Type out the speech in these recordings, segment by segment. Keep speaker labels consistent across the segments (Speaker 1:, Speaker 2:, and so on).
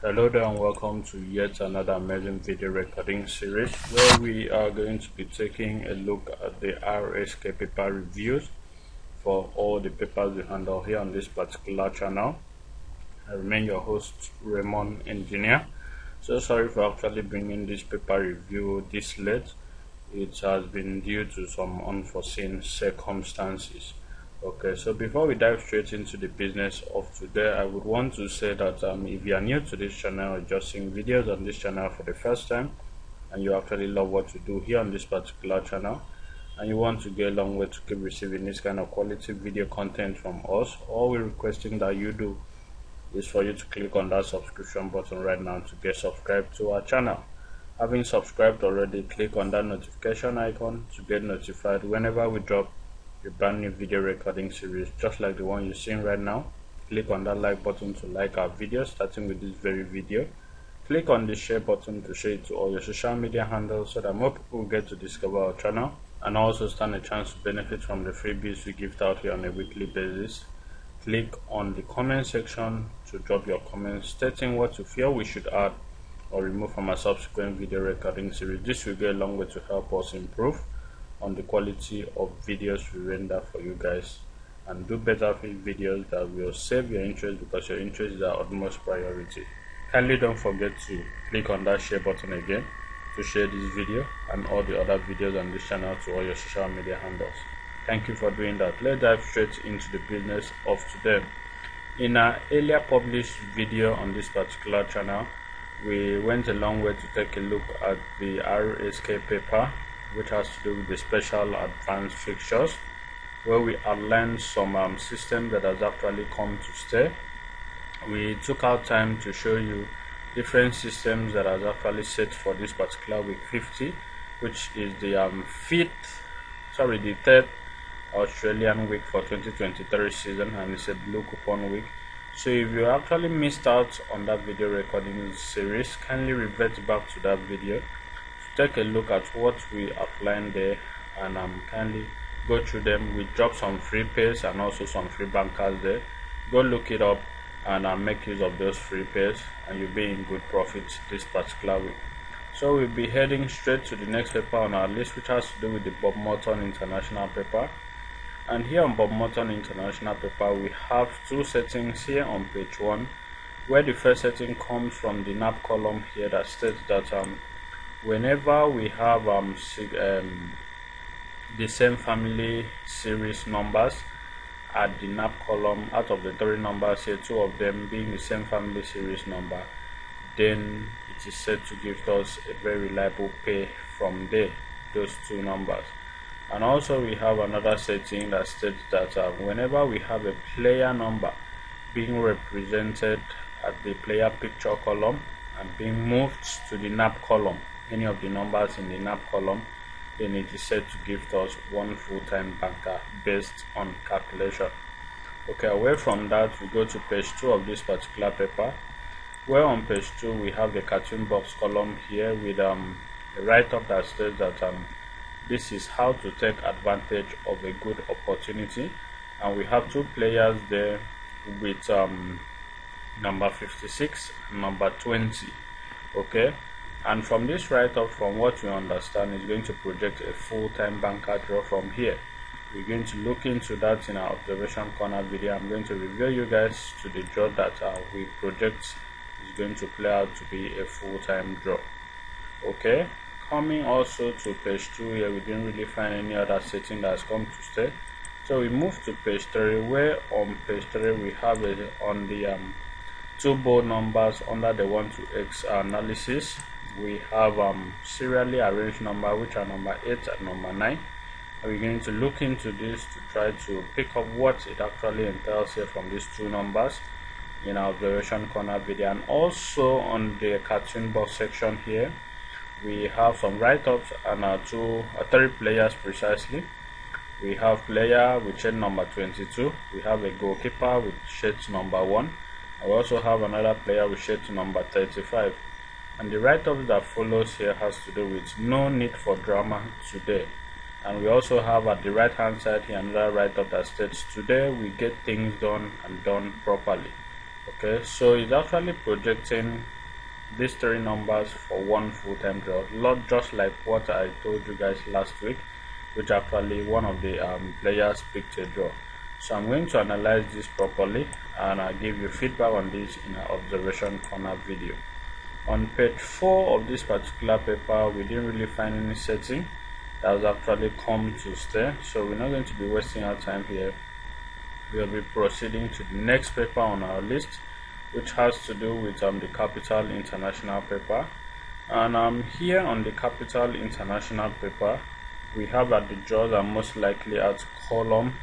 Speaker 1: Hello there and welcome to yet another amazing video recording series where we are going to be taking a look at the RSK paper reviews for all the papers we handle here on this particular channel. I remain your host, Raymond Engineer. So sorry for actually bringing this paper review this late. It has been due to some unforeseen circumstances. Okay, so before we dive straight into the business of today, I would want to say that if you are new to this channel or just seeing videos on this channel for the first time and you actually love what we do here on this particular channel and you want to get a long way to keep receiving this kind of quality video content from us, all we're requesting that you do is for you to click on that subscription button right now to get subscribed to our channel. Having subscribed already, click on that notification icon to get notified whenever we drop a brand new video recording series just like the one you're seeing right now. Click on that like button to like our video, starting with this very video. Click on the share button to share it to all your social media handles so that more people get to discover our channel and also stand a chance to benefit from the freebies we give out here on a weekly basis. Click on the comment section to drop your comments stating what you feel we should add or remove from our subsequent video recording series. This will go a long way to help us improve on the quality of videos we render for you guys and do better videos that will save your interest, because your interest is our utmost priority. Kindly don't forget to click on that share button again to share this video and all the other videos on this channel to all your social media handles. Thank you for doing that. Let's dive straight into the business of today. In our earlier published video on this particular channel, we went a long way to take a look at the RSK paper, which has to do with the special advanced fixtures, where we outlined some system that has actually come to stay. We took our time to show you different systems that has actually set for this particular week 50, which is the third Australian week for 2023 season, and it's a blue coupon week. So if you actually missed out on that video recording series, kindly revert back to that video, take a look at what we outlined there, and kindly go through them. We dropped some free pays and also some free bankers there. Go look it up and make use of those free pays, and you'll be in good profits this particular week. So we'll be heading straight to the next paper on our list, which has to do with the Bob Morton International paper. And here on Bob Morton International paper, we have two settings here on page 1, where the first setting comes from the NAP column here that states that whenever we have the same family series numbers at the NAP column, out of the 3 numbers here, 2 of them being the same family series number, then it is said to give us a very reliable pay from there, those 2 numbers. And also we have another setting that states that whenever we have a player number being represented at the player picture column and being moved to the NAP column, any of the numbers in the NAP column, then it is said to give us 1 full-time banker based on calculation. Okay, away from that, we go to page 2 of this particular paper, where on page 2 we have the cartoon box column here with a write-up that states that this is how to take advantage of a good opportunity, and we have 2 players there with number 56 and number 20. Okay, and from this write-up, from what we understand, is going to project a full-time banker draw from here. We're going to look into that in our observation corner video. I'm going to reveal you guys to the draw that we project is going to play out to be a full-time draw. Okay, coming also to page 2 here, we didn't really find any other setting that has come to stay. So we move to page 3, where on page 3 we have on the 2 bold numbers under the 1 to X analysis, we have serially arranged number, which are number 8 and number 9. And we're going to look into this to try to pick up what it actually entails here from these 2 numbers in our observation corner video. And also on the cartoon box section here, we have some write-ups and 3 players precisely. We have player with shade number 22, we have a goalkeeper with shade number 1, and we also have another player with shade number 35. And the write-up that follows here has to do with no need for drama today. And we also have at the right hand side here another write-up that states today we get things done and done properly. Okay, so it's actually projecting these 3 numbers for one full-time draw, not just like what I told you guys last week, which actually one of the players picked a draw. So I'm going to analyze this properly, and I'll give you feedback on this in an observation corner video. On page 4 of this particular paper, we didn't really find any setting that has actually come to stay, so we're not going to be wasting our time here. We'll be proceeding to the next paper on our list, which has to do with the Capital International paper. And here on the Capital International paper, we have that the draws are most likely at column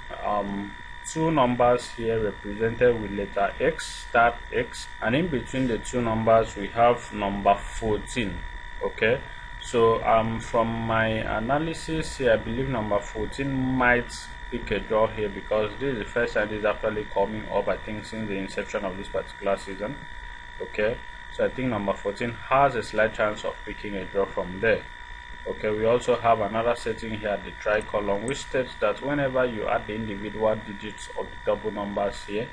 Speaker 1: 2 numbers here represented with letter X, start X, and in between the 2 numbers we have number 14. Okay, so from my analysis here, I believe number 14 might pick a draw here, because this is the first time this is actually coming up, I think, since the inception of this particular season. Okay, so I think number 14 has a slight chance of picking a draw from there. Okay, we also have another setting here at the try column, which states that whenever you add the individual digits of the double numbers here,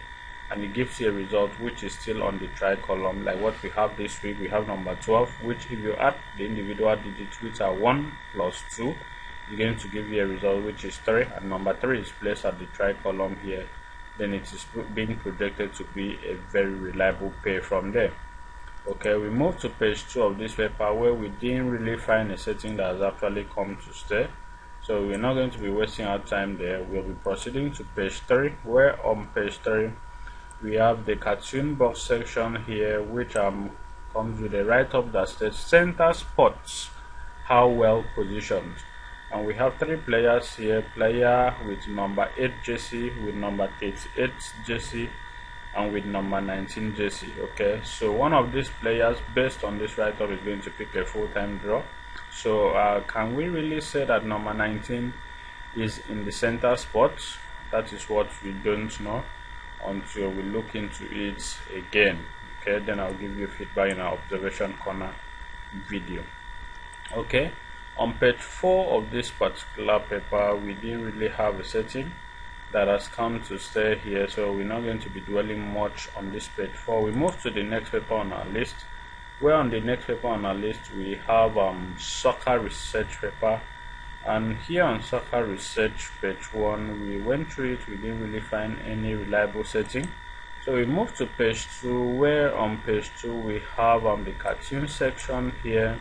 Speaker 1: and it gives you a result which is still on the try column, like what we have this week, we have number 12, which if you add the individual digits, which are 1 plus 2, you're going to give you a result which is 3, and number 3 is placed at the try column here, then it is being projected to be a very reliable pair from there. Okay, we move to page 2 of this paper, where we didn't really find a setting that has actually come to stay, so we're not going to be wasting our time there. We'll be proceeding to page 3, where on page 3 we have the cartoon box section here, which comes with a write-up that states center spots, how well positioned. And we have 3 players here, player with number 8 jersey, with number 38 jersey, and with number 19 jersey. Okay, so one of these players, based on this write-up, is going to pick a full-time draw. So can we really say that number 19 is in the center spot? That is what we don't know until we look into it again. Okay, then I'll give you feedback in our observation corner video. Okay, on page 4 of this particular paper, we didn't really have a setting that has come to stay here, so we're not going to be dwelling much on this page 4. We move to the next paper on our list, where on the next paper on our list we have soccer research paper. And here on soccer research page 1, we went through it, we didn't really find any reliable setting, so we move to page 2, where on page 2 we have the cartoon section here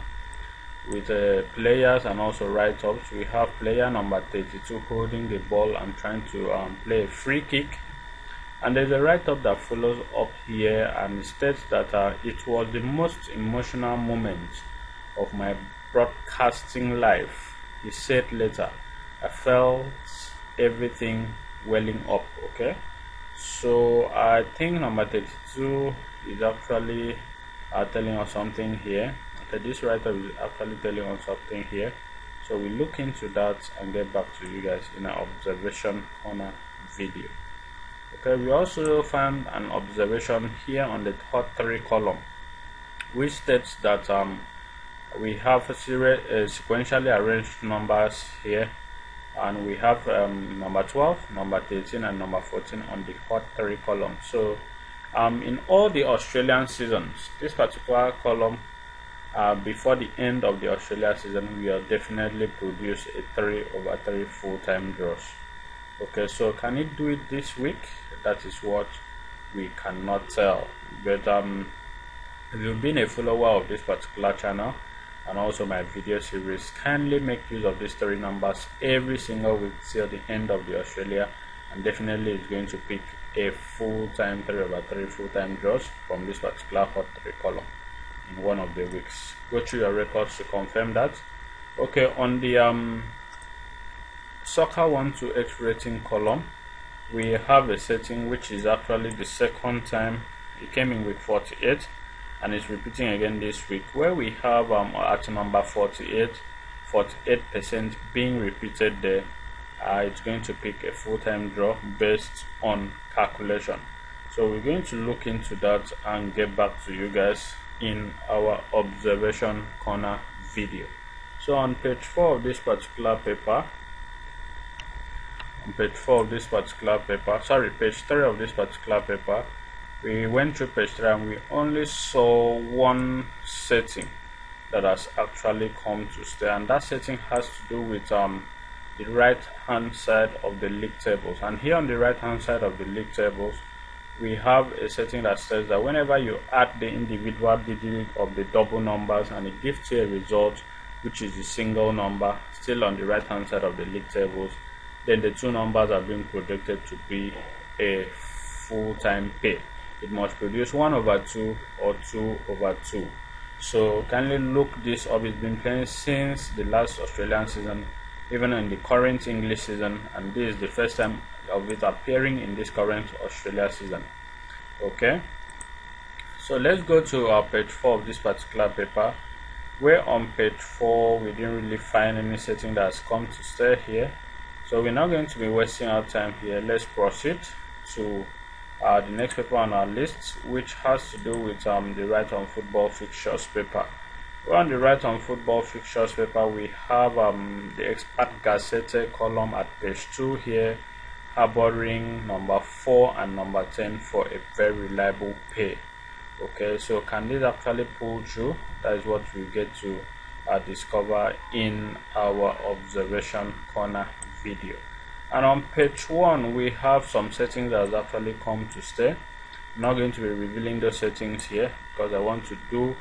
Speaker 1: with players and also write-ups. We have player number 32 holding the ball and trying to play a free kick, and there's a write-up that follows up here, and it states that it was the most emotional moment of my broadcasting life. He said later, I felt everything welling up. Okay, so I think number 32 is actually telling us something here. This writer is actually telling us something here, so we look into that and get back to you guys in our observation corner video. Okay, we also found an observation here on the hot 3 column, which states that we have sequentially arranged numbers here, and we have number 12, number 13, and number 14 on the hot 3 column. So in all the Australian seasons, this particular column, before the end of the Australia season, we will definitely produce a 3/3 full-time draws. Okay, so can it do it this week? That is what we cannot tell. But if you've been a follower of this particular channel and also my video series, kindly make use of these 3 numbers every single week till the end of the Australia, and definitely it's going to pick a full-time 3/3 full-time draws from this particular hot 3 column in one of the weeks. Go through your records to confirm that. Okay, on the soccer 1 to 8 rating column, we have a setting which is actually the second time it came in with 48, and it's repeating again this week, where we have at number 48% being repeated there. It's going to pick a full-time draw based on calculation. So we're going to look into that and get back to you guys in our observation corner video. So on page 4 of this particular paper, page 3 of this particular paper, We went through page 3 and we only saw one setting that has actually come to stay, and that setting has to do with the right hand side of the league tables. And here on the right hand side of the league tables, we have a setting that says that whenever you add the individual digit of the double numbers and it gives you a result which is the single number still on the right hand side of the league tables, then the two numbers are being projected to be a full-time pay. It must produce 1/2 or 2/2. So kindly look this up. It's been playing since the last Australian season, even in the current English season, and this is the first time of it appearing in this current Australia season. Okay, so let's go to our page 4 of this particular paper, where on page 4 we didn't really find any setting that has come to stay here. So we're not going to be wasting our time here. Let's proceed to the next paper on our list, which has to do with the Right on Football fixtures paper. Well, on the Right on Football fixtures paper, we have the Expert Gazette column at page 2 here, harboring number 4 and number 10 for a very reliable pay. Okay, so can this actually pull through? That is what we get to discover in our observation corner video. And on page 1 we have some settings that has actually come to stay. I'm not going to be revealing those settings here because I want to do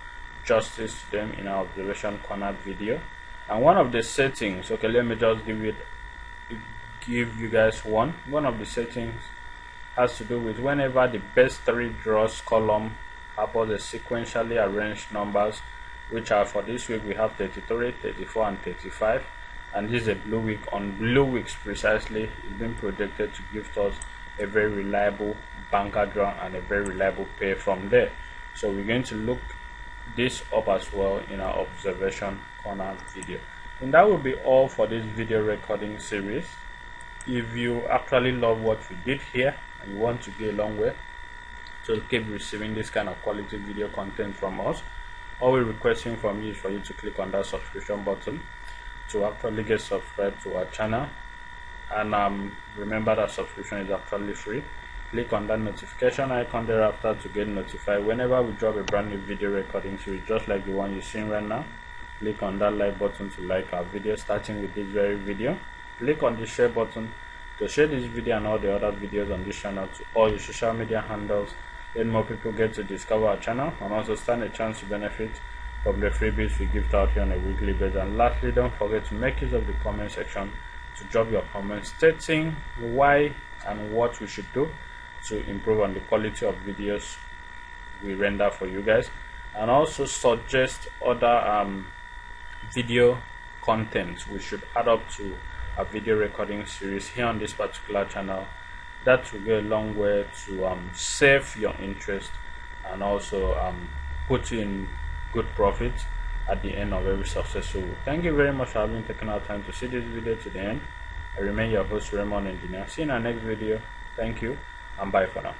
Speaker 1: justice to them in our observation corner video. And one of the settings, okay, let me just give you guys one of the settings has to do with whenever the best 3 draws column harbors a sequentially arranged numbers, which are for this week we have 33, 34 and 35, and this is a blue week. On blue weeks precisely, it's been projected to give us a very reliable banker draw and a very reliable pay from there. So we're going to look this up as well in our observation corner video. And that will be all for this video recording series. If you actually love what we did here and you want to go a long way to keep receiving this kind of quality video content from us, all we're requesting from you is for you to click on that subscription button to actually get subscribed to our channel. And remember that subscription is actually free. Click on that notification icon thereafter to get notified whenever we drop a brand new video recording series, just like the one you're seeing right now. Click on that like button to like our video, starting with this very video. Click on the share button to share this video and all the other videos on this channel to all your social media handles. Then more people get to discover our channel and also stand a chance to benefit from the freebies we give out here on a weekly basis. And lastly, don't forget to make use of the comment section to drop your comments stating why and what we should do to improve on the quality of videos we render for you guys, and also suggest other video content we should add up to a video recording series here on this particular channel. That will go a long way to save your interest and also put you in good profit at the end of every successful week. Thank you very much for having taken our time to see this video to the end. I remain your host, Raymond Engineer. See you in our next video. Thank you and bye for now.